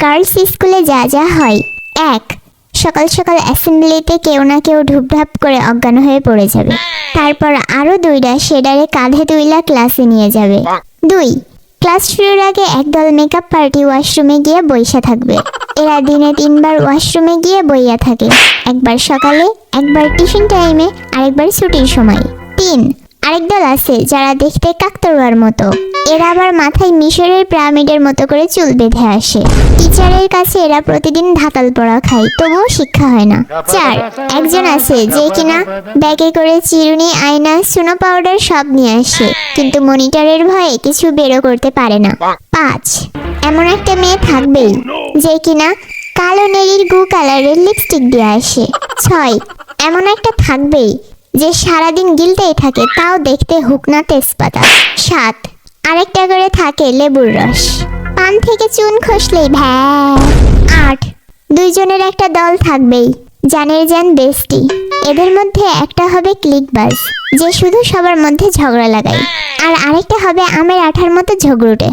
Girls স্কুলে যা যা হয়। 1. সকাল সকাল অ্যাসেম্বলিতে কেউ না কেউ ঢুপঢাপ করে অজ্ঞান হয়ে পড়ে যাবে। তারপর আরো 2টা সেডারে কাঁধে তুইলা ক্লাসে নিয়ে যাবে। 2. ক্লাস শুরুর আগে একদল মেকআপ পার্টি ওয়াশরুমে গিয়ে বইসা থাকবে। এরা দিনে 3বার ওয়াশরুমে গিয়ে বইয়া থাকে, একবার সকালে, একবার টিফিন টাইমে, আরেকবার ছুটির সময়। 3. আরেক দল আছে যারা দেখতে কাকতাড়ুয়ার মতো। এরা আবার মাথায় মিশরের পিরামিডের মতো করে চুল বেঁধে আসে। টিচারের কাছে এরা প্রতিদিন ধাতাল পড়া খায়, তবুও শিক্ষা হয় না। 4. একজন আছে যে কিনা ব্যাগে করে চিরুনি, আয়না, সুনো পাউডার সব নিয়ে আসে, কিন্তু মনিটরের ভয়ে কিছু বেরো করতে পারে না। 5. এমন একটা মেয়ে থাকবেই যে কিনা কালো নেড়ির গু কালারের লিপস্টিক দিয়ে আসে। 6. এমন একটা থাকবেই যে সারাদিন গিলতেই থাকে, তাও দেখতে হুকনা তেজপাতা। 7. আরেকটা করে থাকে লেবুর রস, পান থেকে চুন খসলেই ভ্যা। 8. দুইজনের একটা দল থাকবেই, জানের জান বেস্টি। এদের মধ্যে একটা হবে ক্লিকবাজ, যে শুধু সবার মধ্যে ঝগড়া লাগায়, আর আরেকটা হবে আমের আঠার মতো ঝগড়ুটে।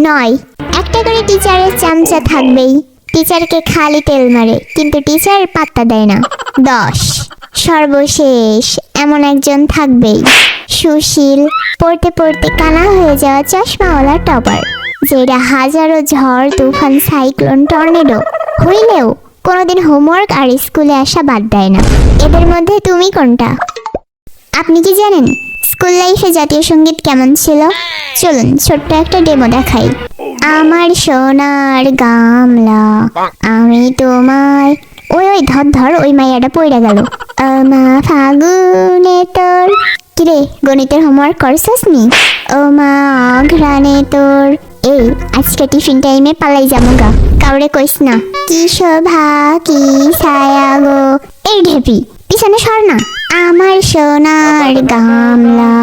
9. একটা করে টিচারের চামচা থাকবেই, টিচারকে খালি তেল মারে, কিন্তু টিচার পাত্তা দেয় না। 10. সর্বশেষ এমন একজন থাকবেই, সুশীল, পড়তে পড়তে কানা হয়ে যাওয়া চশমাওয়ালা টপার, যেটা হাজারো ঝড়, তুফান, সাইক্লোন, টর্নেডো হইলেও কোনোদিন হোমওয়ার্ক আর স্কুলে আসা বাদ দেয় না। এদের মধ্যে তুমি কোনটা? আপনি কি জানেন স্কুল লাইফে জাতীয় সঙ্গীত কেমন ছিল? চলুন ছোট্ট একটা ডেমো দেখাই। আমার সোনার গামলা, আমি তোমায়। ওই ওই ধর ধর, ওই মাইয়াটা পইড়া গেল। আমা ফাগুনে তোর। কিরে, গণিতের হোমওয়ার্ক করছস নি? ও মা অঘ্রাণে তোর। এই আজকে টিফিন টাইমে পালাই যাবো গা, কাউরে কইস না। কি শোভা কি ছায়া গো। এই ঢেপি পিছনে সর না। আমার সোনার গামলা।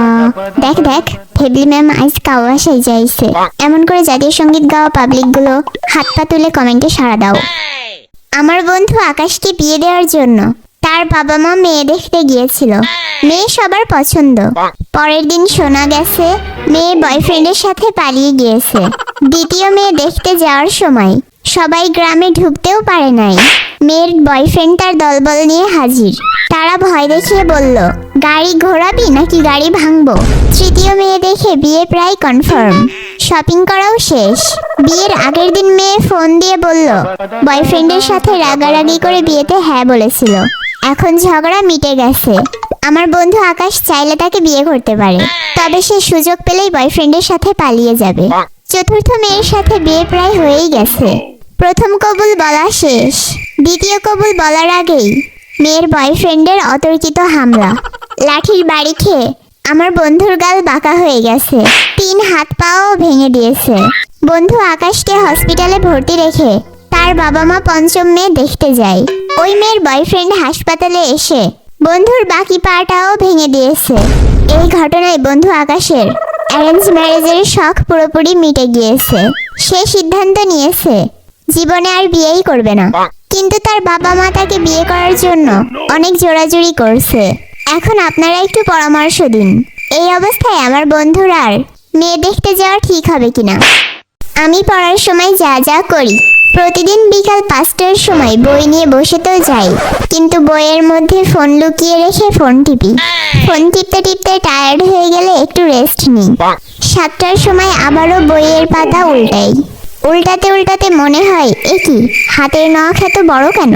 দেখ দেখ, ফেবলি ম্যাম আজ কাওয়া সাইজাইছে। এমন করে জাতীয় সঙ্গীত গাওয়া পাবলিক গুলো হাত পা তুলে কমেন্টে সাড়া দাও। আমার বন্ধু আকাশকে বিয়ে দেওয়ার জন্য তার বাবা মা মেয়ে দেখতে গিয়েছিল। মেয়ে সবার পছন্দ। পরের দিন শোনা গেছে মেয়ে বয়ফ্রেন্ডের সাথে পালিয়ে গিয়েছে। দ্বিতীয় মেয়ে দেখতে যাওয়ার সময় সবাই গ্রামে ঢুকতেও পারে নাই। মেয়ের বয়ফ্রেন্ড তার দলবল নিয়ে হাজির। তারা ভয় দেখিয়ে বলল, গাড়ি ঘোরাবি নাকি গাড়ি ভাঙবো? তৃতীয় মেয়ে দেখে বিয়ে প্রায় কনফার্ম। শপিং করাও শেষ। বিয়ের আগের দিন মেয়ে ফোন দিয়ে বলল বয়ফ্রেন্ডের সাথে রাগারাগি করে বিয়েতে হ্যাঁ বলেছিল। এখন ঝগড়া মিটে গেছে। আমার বন্ধু আকাশ চাইলে তাকে বিয়ে করতে পারে, তবে সে সুযোগ পেলেই বয়ফ্রেন্ডের সাথে পালিয়ে যাবে। চতুর্থ মেয়ের সাথে বিয়ে প্রায় হয়েই গেছে। প্রথম কবুল বলা শেষ। দ্বিতীয় কবুল বলার আগেই মেয়ের বয়ফ্রেন্ডের অতর্কিত হামলা। লাঠির বাড়ি খেয়ে আমার বন্ধুর গাল বাঁকা হয়ে গেছে, 3 হাত পাও ভেঙে দিয়েছে। বন্ধু আকাশকে হসপিটালে ভর্তি রেখে তার বাবা মা পঞ্চম মেয়ে দেখতে যায়। ওই মেয়ের বয়ফ্রেন্ড হাসপাতালে এসে বন্ধুর বাকি পাটাও ভেঙে দিয়েছে। এই ঘটনায় বন্ধু আকাশের অ্যারেঞ্জ ম্যারেজের শখ পুরোপুরি মিটে গিয়েছে। সে সিদ্ধান্ত নিয়েছে জীবনে আর বিয়েই করবে না, কিন্তু তার বাবা মা তাকে বিয়ে করার জন্য অনেক জোরাজুরি করছে। এখন আপনারা একটু পরামর্শ দিন, এই অবস্থায় আমার বন্ধুর আর মেয়ে দেখতে যাওয়া ঠিক হবে কিনা। আমি পড়ার সময় যা যা করি, প্রতিদিন বিকাল 5টার সময় বই নিয়ে বসে তো যাই, কিন্তু বইয়ের মধ্যে ফোন লুকিয়ে রেখে ফোন টিপি। ফোন টিপতে টিপতে টায়ার্ড হয়ে গেলে একটু রেস্ট নিই। 7টার সময় আবারও বইয়ের পাতা উল্টাই। উল্টাতে উল্টাতে মনে হয় এ কি, হাতের নখ এত বড় কেন,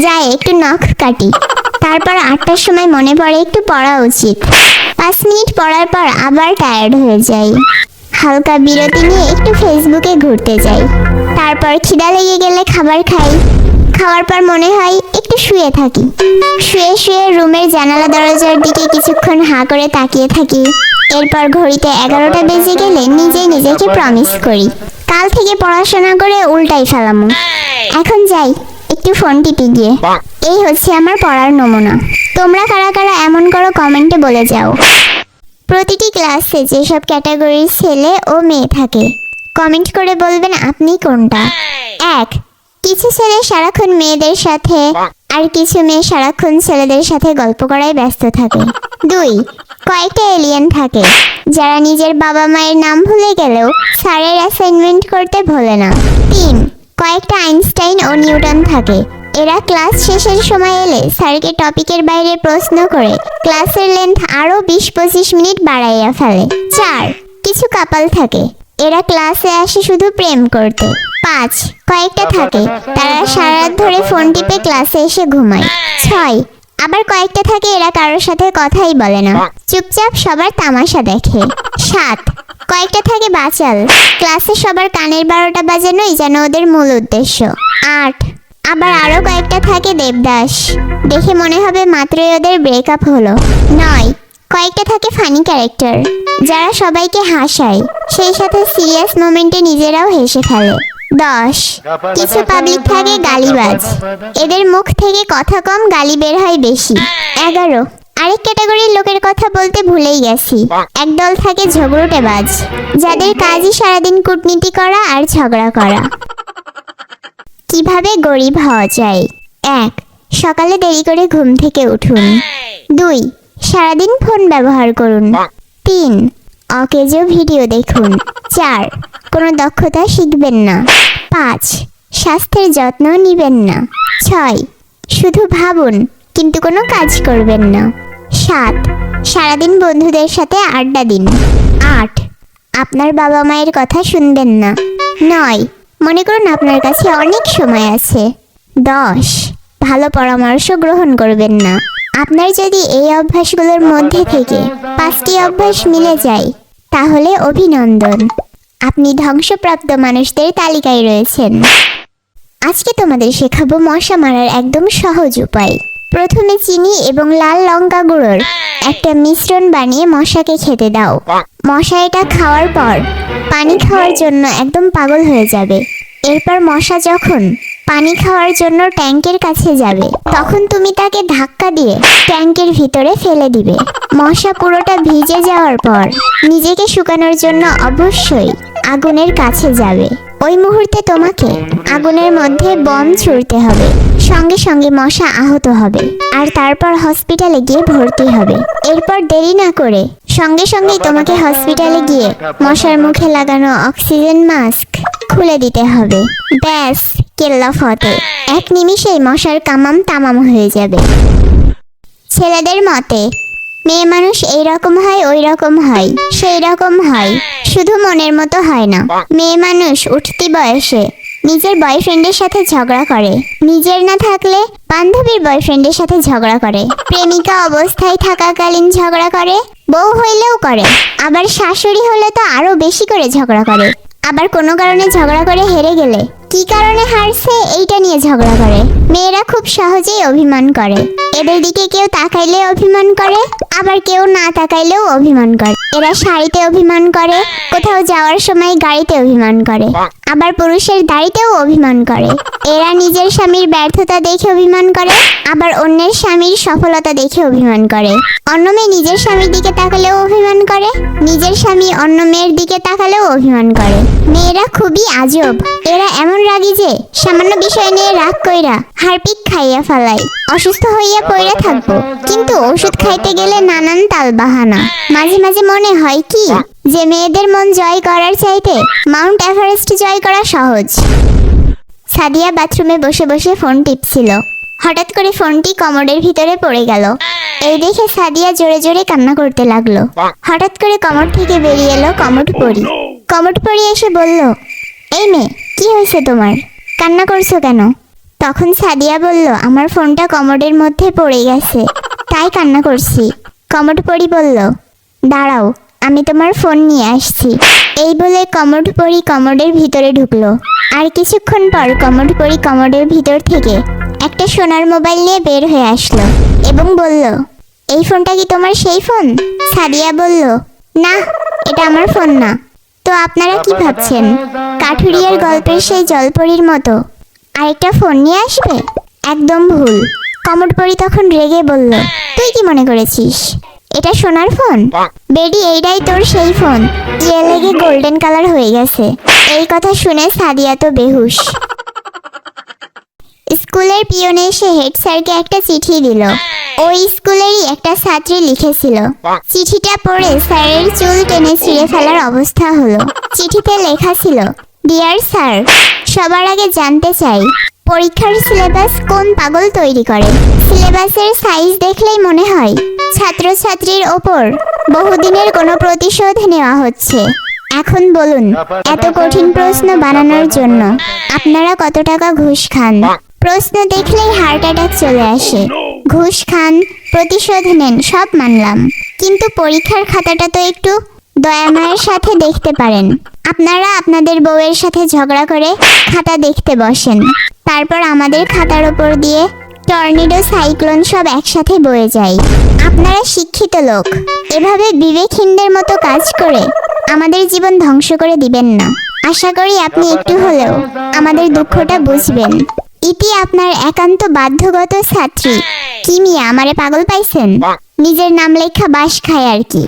যাই একটু নখ কাটি। তারপর 8টার সময় মনে পড়ে একটু পড়া উচিত। 5 মিনিট পড়ার পর আবার টায়ার্ড হয়ে যাই। হালকা বিরতি নিয়ে একটু ফেসবুকে ঘুরতে যাই। তারপর খিদা লেগে গেলে খাবার খাই। খাওয়ার পর মনে হয় একটু শুয়ে থাকি। শুয়ে শুয়ে রুমের জানালা দরজার দিকে কিছুক্ষণ হাঁ করে তাকিয়ে থাকি। এরপর ঘড়িতে 11টা বেজে গেলে নিজেই নিজেকে প্রমিস করি কাল থেকে পড়াশোনা করে উল্টাই ফেলামু। এখন যাই একটু ফোন টিপি গিয়ে। এই হচ্ছে আমার পড়ার নমুনা। তোমরা কারা কারা এমন করো কমেন্টে বলে যাও। প্রতিটি ক্লাসে যেসব ক্যাটাগরির ছেলে ও মেয়ে থাকে কমেন্ট করে বলবেন আপনি কোনটা। 1. কিছু ছেলে সারাক্ষণ মেয়েদের সাথে আর কিছু মেয়ে সারাক্ষণ ছেলেদের সাথে গল্প করায় ব্যস্ত থাকে। 2. কয়েকটা এলিয়েন থাকে যারা নিজের বাবা মায়ের নাম ভুলে গেলেও স্যারের অ্যাসাইনমেন্ট করতে ভোলে না। 3. কয়েকটা থাকে। এরা ক্লাস শেষের সময় এলে স্যারকে টপিকের বাইরে প্রশ্ন করে ক্লাসের লেন্থ আরো 20-25 মিনিট বাড়াইয়া ফেলে। 4. কিছু কাপাল থাকে, এরা ক্লাসে আসে শুধু প্রেম করতে। 5. কয়েকটা থাকে, তারা সারা রাত ধরে ফোন টিপে ক্লাসে এসে ঘুমায়। 6. আবার কয়েকটা থাকে, এরা কারোর সাথে কথাই বলে না, চুপচাপ সবার তামাশা দেখে। 7. কয়েকটা থাকে বাচাল, ক্লাসে সবার কানের 12টা বাজানোই যেন ওদের মূল উদ্দেশ্য। 8. আবার আরো কয়েকটা থাকে দেবদাস, দেখে মনে হবে মাত্রই ওদের ব্রেকআপ হলো। 9. কয়েকটা থাকে ফানি ক্যারেক্টার, যারা সবাইকে হাসায়, সেই সাথে সিরিয়াস মোমেন্টে নিজেরাও হেসে ফেলে। 10. কিছু পাবলিক থাকে গালিবাজ, এদের মুখ থেকে কথা কম, গালি বের হয় বেশি। 11. আরেক ক্যাটাগরির লোকের কথা বলতে ভুলেই গেছি, একদল থাকে ঝগড়ুটেবাজ, যাদের কাজই সারাদিন কূটনীতি করা আর ঝগড়া করা। কিভাবে গরিব হওয়া যায়? 1. সকালে দেরি করে ঘুম থেকে উঠুন। 2. সারাদিন ফোন ব্যবহার করুন। 3. অকেজো ভিডিও দেখুন। 4. কোনো দক্ষতা শিখবেন না। 5. স্বাস্থ্যের যত্ন নিবেন না। 6. শুধু ভাবুন কিন্তু কোনো কাজ করবেন না। 7. সারাদিন বন্ধুদের সাথে আড্ডা দিন। 8. আপনার বাবা মায়ের কথা শুনবেন না। 9. মনে করুন আপনার কাছে অনেক সময় আছে। 10. ভালো পরামর্শ গ্রহণ করবেন না। আপনার যদি এই অভ্যাসগুলোর মধ্যে থেকে 5টি অভ্যাস মিলে যায় তাহলে অভিনন্দন, আপনি ধ্বংসপ্রাপ্ত মানুষদের তালিকায় রয়েছেন। আজকে তোমাদের শেখাবো মশা মারার একদম সহজ উপায়। প্রথমে চিনি এবং লাল লঙ্কা গুঁড়োর একটা মিশ্রণ বানিয়ে মশাকে খেতে দাও। মশা এটা খাওয়ার পর পানি খাওয়ার জন্য একদম পাগল হয়ে যাবে। এরপর মশা যখন পানি খাওয়ার জন্য ট্যাঙ্কের কাছে যাবে তখন তুমি তাকে ধাক্কা দিয়ে ট্যাঙ্কের ভিতরে ফেলে দিবে। মশা পুরোটা ভিজে যাওয়ার পর নিজেকে শুকানোর জন্য অবশ্যই আগুনের কাছে যাবে। ওই মুহূর্তে তোমাকে আগুনের মধ্যে বম ছুড়তে হবে, সঙ্গে সঙ্গে মশা আহত হবে আর তারপর হসপিটালে গিয়ে ভর্তি হবে। এরপর দেরি না করে সঙ্গে সঙ্গেই তোমাকে হসপিটালে গিয়ে মশার মুখে লাগানো অক্সিজেন মাস্ক খুলে দিতে হবে। ব্যাস, কেল্লা ফতে, 1 নিমিষেই মশার কামাম তামাম হয়ে যাবে। ছেলেদের মতে মেয়ে মানুষ এই রকম হয়, ওই রকম হয়, সেই রকম হয়, শুধু মনের মতো হয় না। মেয়ে মানুষ উঠতি বয়সে নিজের বয়ফ্রেন্ডের সাথে ঝগড়া করে, নিজের না থাকলে বান্ধবীর বয়ফ্রেন্ডের সাথে ঝগড়া করে, প্রেমিকা অবস্থায় থাকাকালীন ঝগড়া করে, বউ হইলেও করে, আবার শাশুড়ি হলে তো আরো বেশি করে ঝগড়া করে। আবার কোনো কারণে ঝগড়া করে হেরে গেলে কি কারণে হারছে এইটা নিয়ে ঝগড়া করে। মেয়েরা খুব সহজেই অভিমান করে, এদের দিকে কেউ তাকাইলে অভিমান করে, আবার কেউ না তাকাইলেও অভিমান করে। এরা শাড়িতে অভিমান করে, কোথাও যাওয়ার সময় গাড়িতে অভিমান করে, আবার পুরুষের দাড়িতেও অভিমান করে। এরা নিজের স্বামীর ব্যর্থতা দেখে অভিমান করে, আবার অন্যের স্বামীর সফলতা দেখে অভিমান করে। অন্য মেয়ে নিজের স্বামীর দিকে তাকালেও অভিমান করে, নিজের স্বামী অন্য মেয়ের দিকে তাকালেও অভিমান করে। মেয়েরা খুবই আজব, এরা এমন রাগী যে সামান্য বিষয় নিয়ে রাগ কইরা হারপিক খাইয়া ফেলাই। অসুস্থ হইয়া পইরা থাকবো, কিন্তু ওষুধ খাইতে গেলে নানান তাল বাহানা। মাঝে মাঝে মনে হয় কি যে মেয়েদের মন জয় করার চাইতে মাউন্ট এভারেস্ট জয় করা সহজ। সাদিয়া বাথরুমে বসে বসে ফোন টিপছিল, হঠাৎ করে ফোনটি কমোডের ভিতরে পড়ে গেল। এই দেখে সাদিয়া জোরে জোরে কান্না করতে লাগলো। হঠাৎ করে কমোড থেকে বেরিয়ে এলো কমোড পরি। কমোড পরি এসে বলল, এই মেয়ে, কি হয়েছে তোমার, কান্না করছো কেন? তখন সাদিয়া বলল, আমার ফোনটা কমোডের মধ্যে পড়ে গেছে, তাই কান্না করছি। কমোড পরি বলল, দাঁড়াও, আমি তোমার ফোন নিয়ে আসছি। এই বলে কমোড পরি কমোডের ভিতরে ঢুকলো। আর কিছুক্ষণ পর কমোড পরি কমোডের ভিতর থেকে একটা সোনার মোবাইল নিয়ে বের হয়ে আসলো এবং বলল, এই ফোনটা কি তোমার সেই ফোন? সাদিয়া বলল, না, এটা আমার ফোন না। তো আপনারা কি ভাবছেন, কাঠুরিয়ার গল্পের সেই জলপরীর মতো আরেকটা ফোন নিয়ে আসবে? একদম ভুল। কমোড পরি তখন রেগে বলল, তুই কি মনে করেছিস এটা সোনার ফোন? বেডি, এইটাই তোর সেই ফোন, যে লেগে গোল্ডেন কালার হয়ে গেছে। এই কথা শুনে সাদিয়া তো বেহুশ। স্কুলের পিয়নে এসে হেড স্যারকে একটা চিঠি দিল। ওই স্কুলেরই একটা ছাত্রী লিখেছিল। চিঠিটা পড়ে স্যারের চুল টেনে ছিঁড়ে ফেলার অবস্থা হলো। চিঠিতে লেখা ছিল, ডিয়ার স্যার, সবার আগে জানতে চাই পরীক্ষার সিলেবাস কোন পাগল তৈরি করে? সিলেবাসের সাইজ দেখলেই মনে হয় ছাত্রছাত্রীর ওপর বহুদিনের কোনো প্রতিশোধ নেওয়া হচ্ছে। এখন বলুন, এত কঠিন প্রশ্ন বানানোর জন্য আপনারা কত টাকা ঘুষ খান? প্রশ্ন দেখলেই হার্ট অ্যাটাক চলে আসে। ঘুষ খান, প্রতিশোধ নেন, সব মানলাম, কিন্তু পরীক্ষার খাতাটা তো একটু দয়ামায়ের সাথে দেখতে পারেন। আপনারা আপনাদের বউয়ের সাথে ঝগড়া করে খাতা দেখতে বসেন, তারপর আমাদের খাতার ওপর দিয়ে টর্নেডো সাইক্লোন সব একসাথে বয়ে যায়। আপনারা শিক্ষিত লোক, এভাবে বিবেকহীনদের মতো কাজ করে আমাদের জীবন ধ্বংস করে দিবেন না। আশা করি আপনি একটু হলেও আমাদের দুঃখটা বুঝবেন। ইতি আপনার একান্ত বাধ্যগত ছাত্রী। কি মিয়া, আমারে পাগল পাইছেন? নিজের নাম লেখা বাস খায় আর কি।